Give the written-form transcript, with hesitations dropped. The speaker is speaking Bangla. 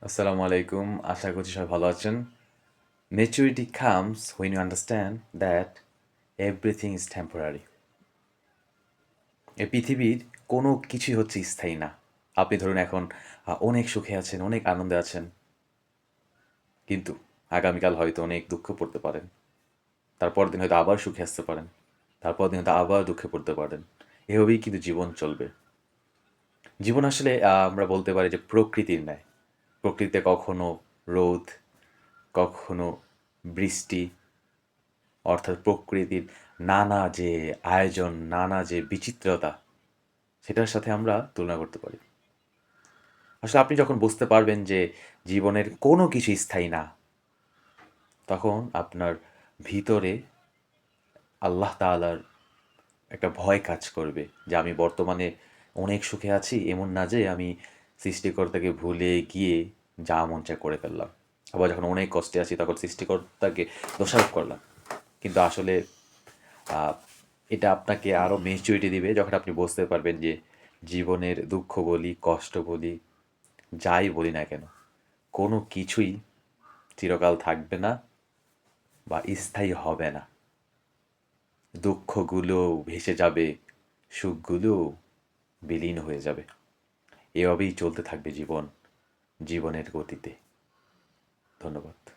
আসসালামু আলাইকুম। আশা করছি সবাই ভালো আছেন। Maturity comes when you understand that everything is temporary. এই পৃথিবীর কোনো কিছুই হচ্ছে স্থায়ী না। আপনি ধরুন এখন অনেক সুখে আছেন, অনেক আনন্দে আছেন। কিন্তু আগামীকাল হয়তো অনেক দুঃখ পড়তে পারেন। তারপরের দিন হয়তো আবার সুখে আসতে পারেন। তারপরের দিন হয়তো আবার দুঃখে পড়তে পারেন। এভাবেই কিন্তু জীবন চলবে। জীবন আসলে আমরা বলতে পারি যে প্রকৃতির ন্যায়। প্রকৃতিতে কখনো রোদ, কখনো বৃষ্টি, অর্থাৎ প্রকৃতির নানা যে আয়োজন, নানা যে বিচিত্রতা, সেটার সাথে আমরা তুলনা করতে পারি। আসলে আপনি যখন বুঝতে পারবেন যে জীবনের কোনো কিছু স্থায়ী না, তখন আপনার ভিতরে আল্লাহ তাআলার একটা ভয় কাজ করবে যে আমি বর্তমানে অনেক সুখে আছি, এমন না যে আমি সৃষ্টিকর্তাকে ভুলে গিয়ে যা মন চায় করে ফেললাম। আবার যখন অনেক কষ্টে আছি তখন সৃষ্টিকর্তাকে দোষারোপ করলাম। কিন্তু আসলে আ এটা আপনাকে আরও ম্যাচুরিটি দিবে যখন আপনি বুঝতে পারবেন যে জীবনের দুঃখ বলি, কষ্ট বলি, যাই বলি না কেন, কোনো কিছুই চিরকাল থাকবে না বা স্থায়ী হবে না। দুঃখগুলোও ভেসে যাবে, সুখগুলোও বিলীন হয়ে যাবে। এভাবেই চলতে থাকবে জীবন, জীবনের গতিতে। ধন্যবাদ।